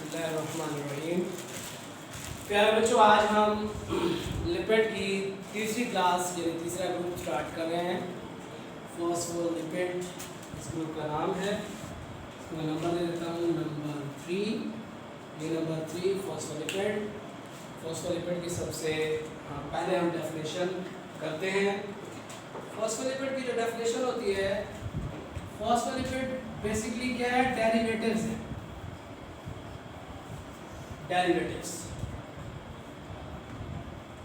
बिस्मिल्लाहिर्रहमानिर्रहीम। प्यारे बच्चों, आज हम लिपिड की तीसरी क्लास यानी तीसरा ग्रुप स्टार्ट कर रहे हैं। फॉस्फोलिपिड इस ग्रुप का नाम है। इसको मैं नंबर दे देता हूँ, नंबर 3। ये नंबर 3 फॉस्फोलिपिड। फॉस्फोलिपिड की सबसे पहले हम डेफिनेशन करते हैं। फॉस्फोलिपिड की जो डेफिनेशन होती है, फॉस्फोलिपिड बेसिकली क्या है, डेरिवेटिव्स है। डेरिवेटिव्स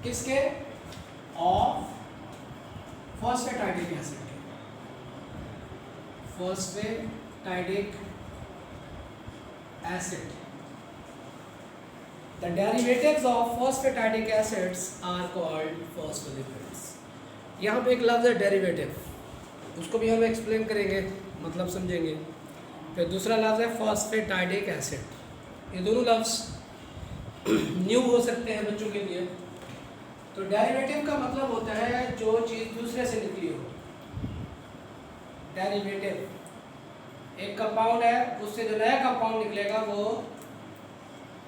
किसके? ऑफ फॉस्फेटाइडिक एसिड के। Phosphatidic acid, the derivatives of phosphatidic acids are called phospholipids. यहाँ पे एक लफ्ज़ है डेरिवेटिव, उसको भी हम एक्सप्लेन करेंगे, मतलब समझेंगे। फिर दूसरा लफ्ज़ है फॉस्फेटाइडिक एसिड। ये दोनों लफ्ज़ न्यू हो सकते हैं बच्चों के लिए। तो डेरिवेटिव का मतलब होता है जो चीज़ दूसरे से निकली हो। डेरिवेटिव, एक कंपाउंड है, उससे जो नया कंपाउंड निकलेगा वो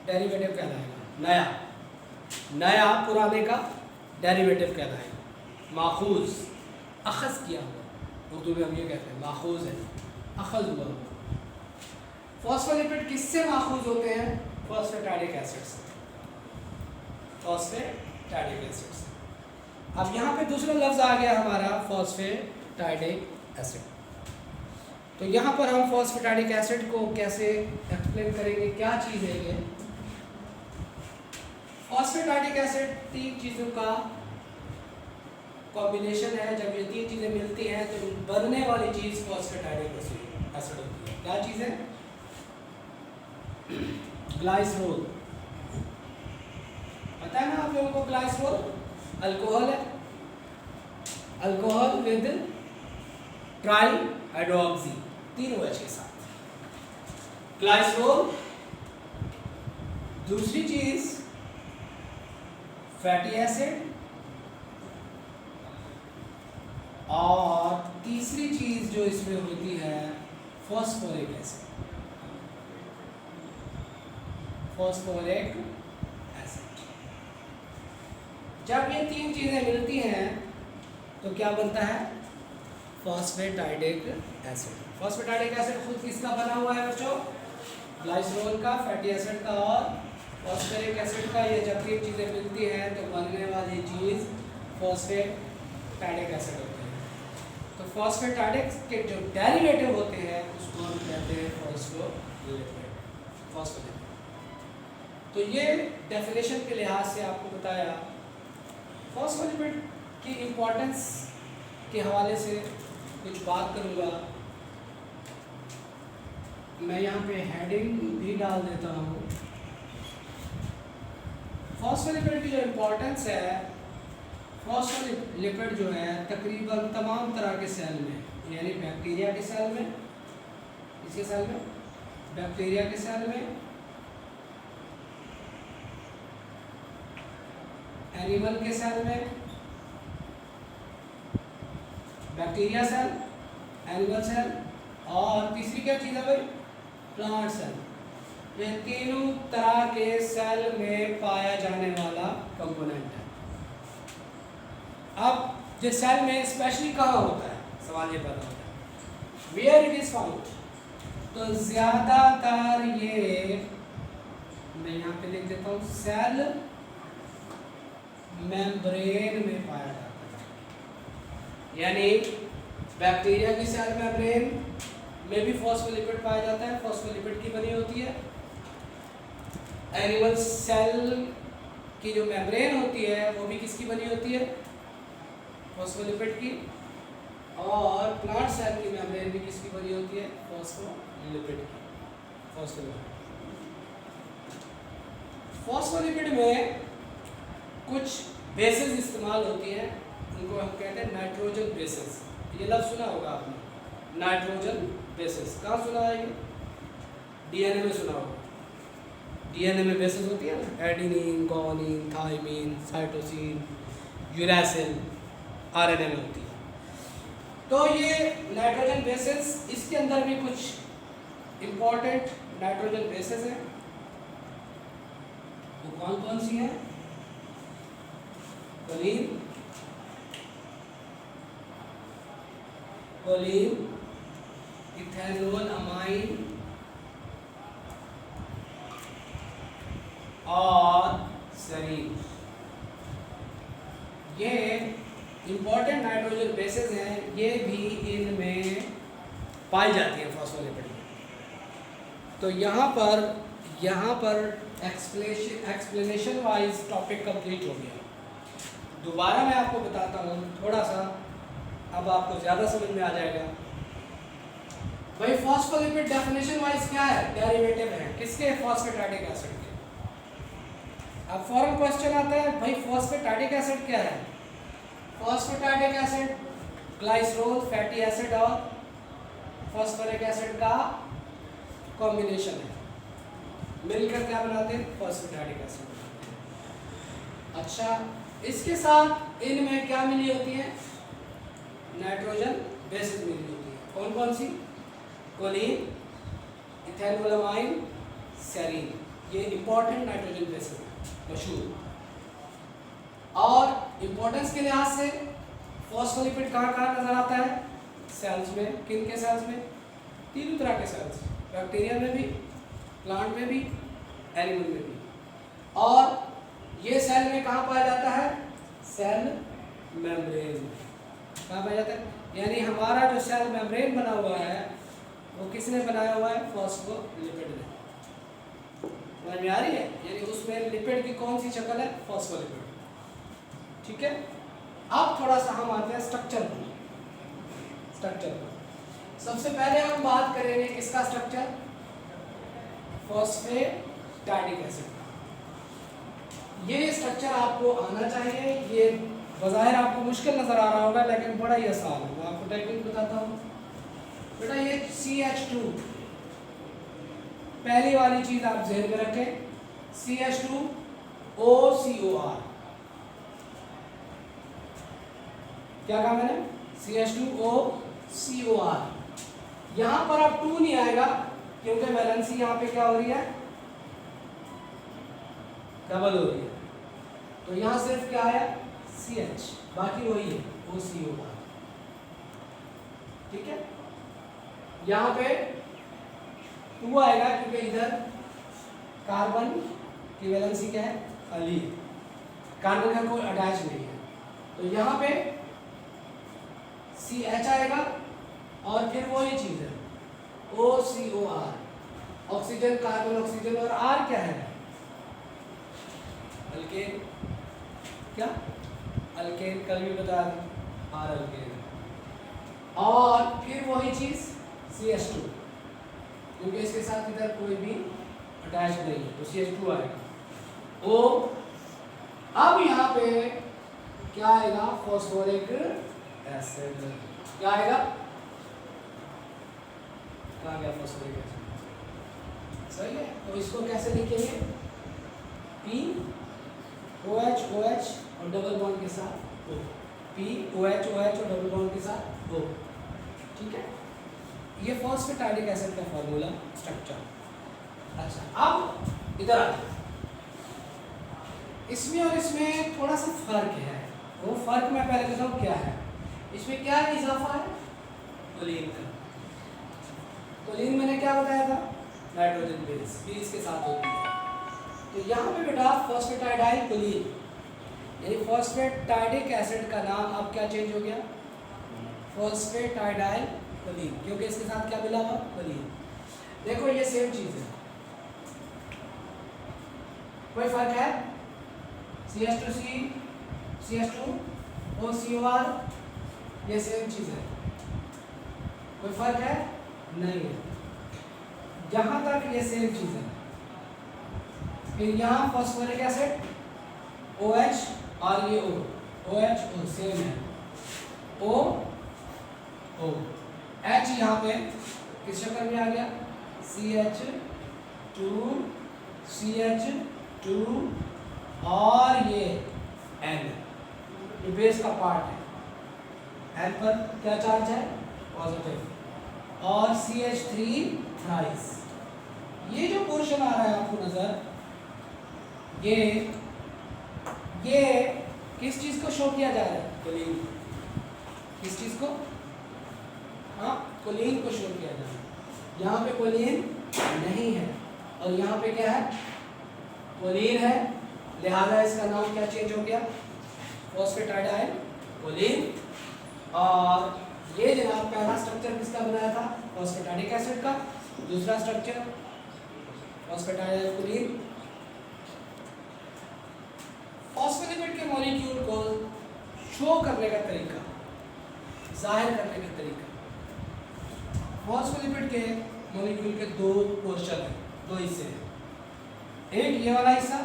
डेरिवेटिव कहलाएगा। नया पुराने का डेरिवेटिव कहलाएगा। माखूज, अखज़ किया हुआ, उर्दू में हम ये कहते हैं माखूज है, अखज़ हुआ। फॉस्फोलिपिड किससे माखूज होते हैं? फॉस्फेटाइडिक एसिड से। फॉस्फेटाइडिक एसिड से। अब यहाँ पे दूसरा लफ्ज़ आ गया हमारा फॉस्फेटाइडिक एसिड। तो यहाँ पर हम फॉस्फेटाइडिक एसिड को कैसे एक्सप्लेन करेंगे, क्या चीज़ है ये? फॉस्फेटाइडिक एसिड तीन चीज़ों का कॉम्बिनेशन है। जब ये तीन चीज़ें मिलती हैं तो बनने वाली चीज़ फॉस्फेटाइडिक एसिड होती है। क्या चीज़ है? ग्लाइसरोल, पता है ना आप लोगों को? ग्लाइसरोल अल्कोहल है, अल्कोहल विद ट्राई हाइड्रोक्सी, तीन OH के साथ ग्लाइसरोल। दूसरी चीज फैटी एसिड, और तीसरी चीज जो इसमें होती है फॉस्फोरिक एसिड। फॉस्फोरिक एसिड, जब ये तीन चीज़ें मिलती हैं तो क्या बनता है? फॉस्फेटाइडिक एसिड। फॉस्फेटाइडिक एसिड खुद किसका बना हुआ है बच्चों? ग्लाइसरोल का, फैटी एसिड का और फॉस्फोरिक एसिड का। ये जब तीन चीज़ें मिलती हैं तो बनने वाली चीज़ फॉस्फेटाइडिक एसिड होती है। तो फॉस्फेटाइडिक के जो डेरिवेटिव होते हैं उसको हम कहते हैं फॉस्फोलिपिड। तो ये डेफिनेशन के लिहाज से आपको बताया। फॉस्फोलिपिड की इम्पोर्टेंस के हवाले से कुछ बात करूँगा। मैं यहाँ पे हेडिंग भी डाल देता हूँ। फॉस्फोलिपिड की जो इम्पोर्टेंस है, फॉस्फोलिपिड जो है तकरीबन तमाम तरह के सेल में, यानी बैक्टीरिया के सेल में, इसके सेल में, बैक्टीरिया के सेल में, एनिमल के सेल में, बैक्टीरिया सेल, एनिमल सेल, और तीसरी क्या चीज़ है भाई? Plant cell. ये तीनों तरह के सेल में पाया जाने वाला कंपोनेंट है। अब जो सेल में स्पेशली कहाँ होता है, सवाल ये पैदा होता है, वेयर इट इज फाउंड। तो ज़्यादातर ये, मैं यहाँ पे लिख देता हूँ, सेल मेम्ब्रेन में पाया जाता है। यानी बैक्टीरिया की सेल मेम्ब्रेन में भी फॉस्फोलिपिड पाया जाता है, फॉस्फोलिपिड की बनी होती है। एनिमल सेल की जो मेम्ब्रेन होती है वो भी किसकी बनी होती है? फॉस्फोलिपिड की। और प्लांट सेल की मेम्ब्रेन भी किसकी बनी होती है? फॉस्फोलिपिड की। फॉस्फोलिपिड में कुछ बेसेस इस्तेमाल होती हैं, उनको हम कहते हैं नाइट्रोजन बेसेस। ये लफ्ज़ सुना होगा आपने, नाइट्रोजन बेसेस। कहाँ सुना है ये? डीएनए में सुना होगा। डीएनए में बेसेस होती है ना, adenine, guanine, thymine, cytosine, uracil, RNA में होती है। तो ये नाइट्रोजन बेसेस, इसके अंदर भी कुछ इम्पॉर्टेंट नाइट्रोजन बेसेस हैं। वो कौन कौन सी है? कोलिन, कोलिन, इथेनॉल अमाइन और सेरीन। ये इंपॉर्टेंट नाइट्रोजन बेसेस हैं, ये भी इनमें पाई जाती है फॉस्फोलिपिड में। तो यहाँ पर एक्सप्लेनेशन वाइज टॉपिक कंप्लीट हो गया। दोबारा मैं आपको बताता हूँ थोड़ा सा, अब आपको ज़्यादा समझ में आ जाएगा। भाई फॉस्फोलिपिड डेफिनेशन वाइज क्या है? डेरिवेटिव है किसके? फॉस्फेटाइडिक एसिड के। अब फॉरन क्वेश्चन आता है, भाई फॉस्फेटाइडिक एसिड क्या है? फॉस्फेटाइडिक एसिड ग्लाइसरोल फैटी एसिड और फॉस्फोरिक एसिड का कॉम्बिनेशन है, मिलकर क्या बनाते हैं? फॉस्फेटाइडिक एसिड बनाते हैं। अच्छा, इसके साथ इनमें क्या मिली होती है? नाइट्रोजन बेसिस मिली होती है। कौन कौन सी? Choline, ethanolamine, serine. ये इंपॉर्टेंट नाइट्रोजन बेसिस है, मशहूर। और इंपॉर्टेंस के लिहाज से फॉस्फोलिपिड कहाँ कहाँ नजर आता है? सेल्स में। किन के सेल्स में? तीनों तरह के सेल्स, बैक्टीरिया में भी, प्लांट में भी, एनिमल में भी। और ये सेल में कहाँ पाया जाता है? Cell membrane. कहाँ पाया जाता है? यानी हमारा जो सेल मेम्ब्रेन बना हुआ है वो किसने बनाया हुआ है? फॉस्फोलिपिड ने। समझ में आ रही है? यानी उसमें लिपिड की कौन सी शक्ल है? फॉस्फोलिपिड। ठीक है, अब थोड़ा सा हम आते हैं स्ट्रक्चर पर। सबसे पहले हम बात करेंगे किसका स्ट्रक्चर? फॉस्फेटाइडिक एसिड का। ये स्ट्रक्चर आपको आना चाहिए। ये बज़ाहिर आपको मुश्किल नजर आ रहा होगा लेकिन बड़ा ही आसान है। मैं आपको टेक्निक बताता हूँ। बेटा ये CH2 पहली वाली चीज आप ज़हन में रखें, CH2OCOR। क्या कहा मैंने? CH2OCOR। यहां पर अब 2 नहीं आएगा क्योंकि वैलेंसी यहां पे क्या हो रही है? डबल हो रही है। तो यहां सिर्फ क्या है? CH, बाकी वही है OCOR। ठीक है, यहां पे 2 आएगा क्योंकि इधर कार्बन की वैलेंसी क्या है? खाली है, कार्बन का कोई अटैच नहीं है। तो यहां पे CH आएगा और फिर वही चीज है OCOR, ऑक्सीजन, कार्बन, ऑक्सीजन। और R क्या है? अल्केन। क्या? अल्केन, कल भी बताया था, R अल्केन। और फिर वही चीज CH2, क्योंकि इसके साथ इधर कोई भी अटैच नहीं है तो CH2 आएगा। O, अब यहाँ पे क्या आएगा? Phosphoric acid. क्या आएगा? कहाँ गया फॉस्फोरिक एसिड? सही है, तो इसको कैसे लिखेंगे? POH और डबल बॉन्ड के साथ O। POH और डबल बॉन्ड के साथ O। ठीक है, ये फॉस्फेटाइडिक एसिड का फॉर्मूला स्ट्रक्चर। अच्छा, अब इधर आ जाओ। इसमें और इसमें थोड़ा सा फर्क है। वो फर्क मैं पहले बताता हूँ क्या है। इसमें क्या इजाफा है? कोलिन का। कोलिन मैंने क्या बताया था? नाइट्रोजन बेस भी इसके साथ होती है। तो यहाँ पे बेटा फॉस्फेटाइडाइल कोलिन, यानी फॉस्फेटाइडिक एसिड का नाम अब क्या चेंज हो गया? फॉस्फेटाइडाइल कोलिन, क्योंकि इसके साथ क्या मिला हुआ? कोलिन। देखो ये सेम चीज है, कोई फर्क है? CH2C, CH2OCOR, ये सेम चीज है, कोई फर्क है? नहीं है। जहां तक ये सेम चीज है, फिर यहाँ फॉस्फोरिक एसिड OH और ये O, OH सेम है, O H यहाँ पे किस शक्ल में आ गया? CH2 और ये N, ये बेस का पार्ट है। N पर क्या चार्ज है? पॉजिटिव। और CH3 थ्राइस। ये जो पोर्शन आ रहा है आपको नजर, ये किस चीज को शो किया जा रहा है? कोलिन। किस चीज को? हाँ, कोलिन को शो किया जा रहा है। यहाँ पे कोलिन नहीं है और यहाँ पे क्या है? कोलिन है, लिहाजा इसका नाम क्या चेंज हो गया? फॉस्फेटाइडाइल कोलिन। और ये जनाब पहला स्ट्रक्चर किसका बनाया था? फॉस्फेटाइडिक एसिड का। दूसरा स्ट्रक्चर फॉस्फेटाइडाइल कोलिन। फॉस्फोलिपिड के मॉलिक्यूल को शो करने का तरीका, जाहिर करने का तरीका। फॉस्फोलिपिड के मॉलिक्यूल के दो पोर्शन हैं, दो हिस्से हैं। एक ये वाला हिस्सा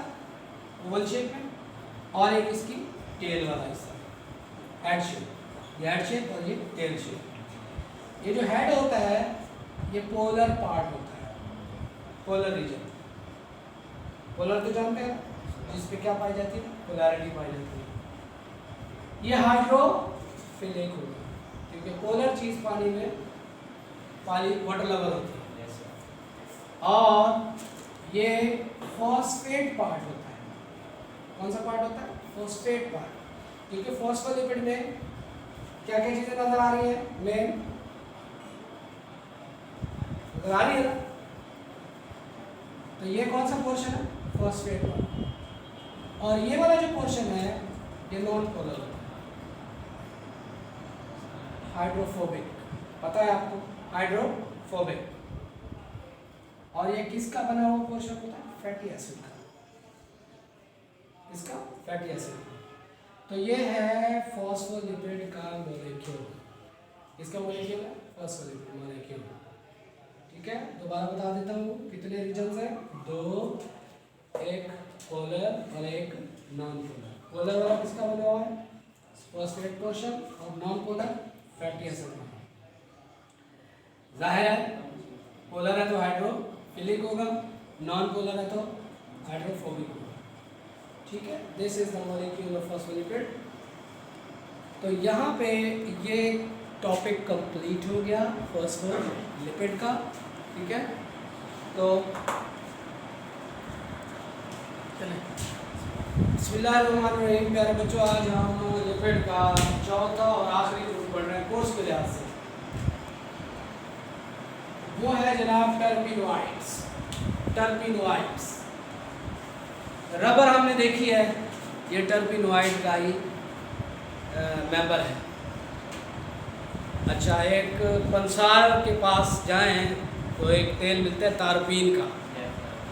ओवल शेप में और एक इसकी टेल वाला हिस्सा, हेड शेप। ये हेड शेप और ये टेल शेप। ये जो हेड होता है ये पोलर पार्ट होता है, पोलर रीजन। पोलर तो जानते हैं, जिस पे क्या पाई जाती है? पोलैरिटी पाई जाती है। ये हाइड्रोफिलिक होगा क्योंकि पोलर चीज पानी में वाटर लेवल होती है। और ये फॉस्फेट पार्ट होता है। कौन सा पार्ट होता है? Phosphate part. क्योंकि फॉस्फोलिपिड में क्या क्या चीजें नजर आ रही है? मेन नजर आ रही है ना? तो ये कौन सा पोर्शन है? Phosphate part. और ये वाला जो पोर्शन है ये नॉन पोलर होता है, हाइड्रोफोबिक। पता है आपको? हाइड्रोफोबिक। और ये किसका बना हुआ पोर्शन होता है? फैटी एसिड का। इसका फैटी एसिड। तो ये है फॉस्फोलिपिड का मॉलिक्यूल। इसका मॉलिक्यूल है फॉस्फोलिपिड मॉलिक्यूल। ठीक है, दोबारा बता देता हूँ कितने रीजन्स हैं? दो, एक पोलर और एक नॉन पोलर। पोलर वाला किसका बना हुआ है? Phosphate portion. और नॉन पोलर फैटी एसिड का। जाहिर है पोलर है तो हाइड्रोफिलिक होगा, नॉन पोलर है तो हाइड्रोफोबिक होगा। ठीक है, this is the molecule of phospholipid. तो यहाँ पे ये टॉपिक कंप्लीट हो गया फॉस्फोलिपिड का। ठीक है, तो बिस्मिल्लाहिर्रहमानिर्रहीम। प्यारे बच्चों, आज हम लिपिड का चौथा और आखिरी ग्रुप पढ़ रहे हैं कोर्स के लिहाज से। वो है जनाब टर्पिनोइड्स। टर्पिनोइड्स रबर हमने देखी है, ये टर्पिनोइड का ही मेंबर है। अच्छा, एक पंसार के पास जाएं तो एक तेल मिलता है तारपीन का।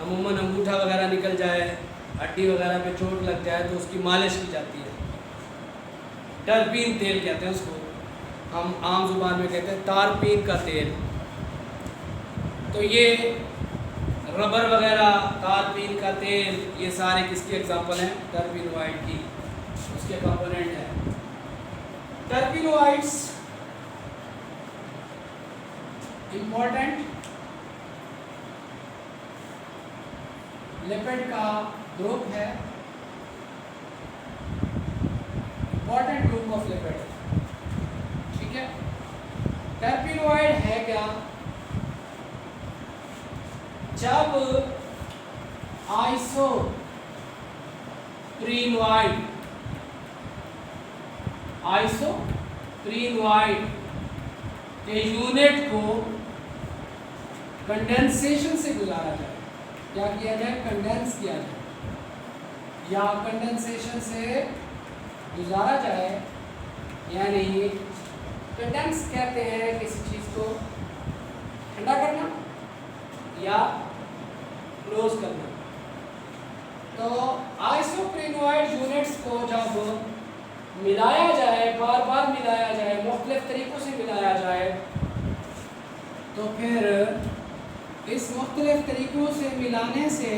अमूमन अंगूठा वगैरह निकल जाए, हड्डी वगैरह पे चोट लग जाए तो उसकी मालिश की जाती है। टर्पीन तेल कहते हैं उसको, हम आम जुबान में कहते हैं तारपीन का तेल। तो ये रबर वगैरह, तारपीन का तेल, ये सारे किसकी एग्जांपल हैं? टर्पिनोइड की, उसके कंपोनेंट हैं। टर्पिनोइड्स इंपॉर्टेंट लिपिड का ग्रुप है, इंपॉर्टेंट ग्रुप ऑफ लिपिड। ठीक है, टर्पिनोइड है क्या? जब आइसोप्रीनोइड के यूनिट को कंडेंसेशन से गुजारा जाए। क्या किया जाए? कंडेंस किया जाए या कंडेंसेशन से गुजारा जाए, यानी कंडेंस कहते हैं किसी चीज़ को ठंडा करना या क्लोज करना। तो आइसोप्रीनोइड यूनिट्स को जब मिलाया जाए, बार बार मिलाया जाए, मुख्तलिफ तरीक़ों से मिलाया जाए, तो फिर इस मुख्तलिफ तरीक़ों से मिलाने से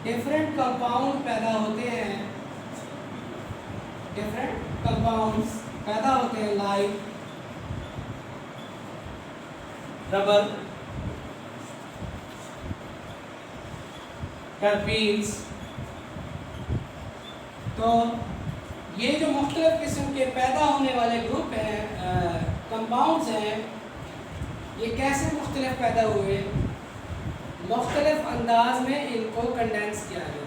डिफरेंट कंपाउंड पैदा होते हैं। डिफरेंट कंपाउंड्स पैदा होते हैं, लाइक रबर, टर्पीन्स। तो ये जो मुख्तलिफ किस्म के पैदा होने वाले ग्रुप हैं, कंपाउंड्स हैं, ये कैसे मुख्तलिफ पैदा हुए? मुख्तलिफ अंदाज में इनको कंडेंस किया गया।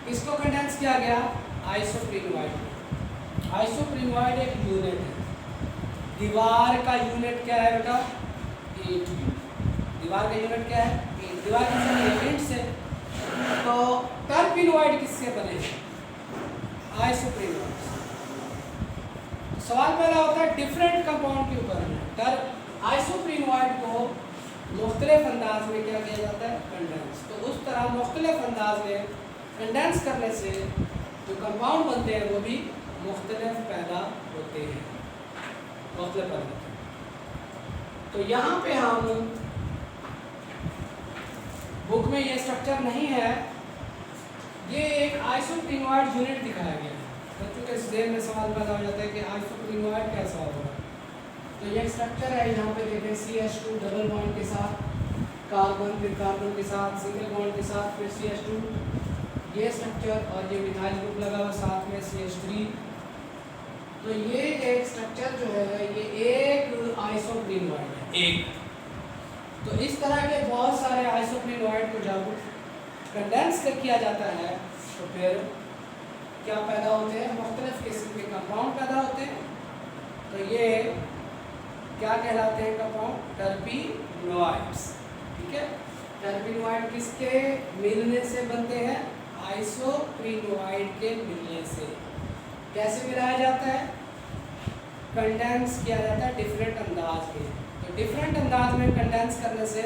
किसको कंडेंस किया गया? आइसोप्रीनवाइड। आइसोप्रीनवाइड एक यूनिट है। दीवार का यूनिट क्या है बेटा? 8 यूनिट। दीवार का यूनिट क्या है? 8। दीवार किससे बनी है? ईंट से। तो टर्पिनवाइड किससे बने हैं? आइसोप्रीनवाइड। सवाल पैदा होता है डिफरेंट कंपाउंड के ऊपर। आइसोप्रीनवाइड को मुख्तलिफ अंदाज में क्या किया जाता है? कंडेंस। तो उस तरह मुख्तलिफ अंदाज में कंडेंस करने से जो कंपाउंड बनते हैं वो भी मुख्तलिफ पैदा होते हैं, मुख्तलिफ पैदा होते हैं। तो यहाँ पे हम बुक में ये स्ट्रक्चर नहीं है, ये एक आइसोप्रीनवाइड यूनिट दिखाया गया है। बच्चों के ज़हन में सवाल पैदा हो जाता है कि आइसोप्रीनवाइड कैसा होगा। तो ये स्ट्रक्चर है, यहाँ पे देखें CH2 डबल बॉन्ड के साथ कार्बन, फिर कार्बन के साथ सिंगल बॉन्ड के साथ फिर CH2, ये स्ट्रक्चर, और ये मिथाइल ग्रुप लगा हुआ साथ में CH3। तो ये एक स्ट्रक्चर जो है ये एक आइसोप्रीनवाइड है, एक। तो इस तरह के बहुत सारे आइसोप्रीनवाइड को जब कंडेंस किया जाता है तो फिर क्या पैदा होते हैं? मुख्तलिफ किस्म के कंपाउंड पैदा होते हैं। तो ये क्या कहलाते हैं कंपाउंड? टर्पिनोइड्स। ठीक है, टर्पिनोइड किसके मिलने से बनते हैं? आइसोप्रीनवाइड के मिलने से। कैसे मिलाया जाता है? कंडेंस किया जाता है डिफरेंट अंदाज में। तो डिफरेंट अंदाज में कंडेंस करने से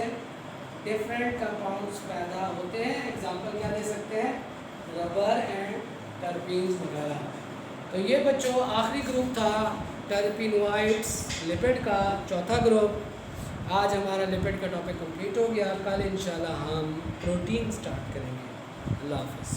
डिफरेंट कंपाउंड्स पैदा होते हैं। एग्जांपल क्या दे सकते हैं? रबर एंड टर्पीन्स वगैरह। तो ये बच्चों आखिरी ग्रुप था टर्पिनोइड्स, लिपिड का चौथा ग्रुप। आज हमारा लिपिड का टॉपिक कंप्लीट हो गया। कल इंशाल्लाह हम प्रोटीन स्टार्ट करेंगे। अल्लाह हाफ़िज़।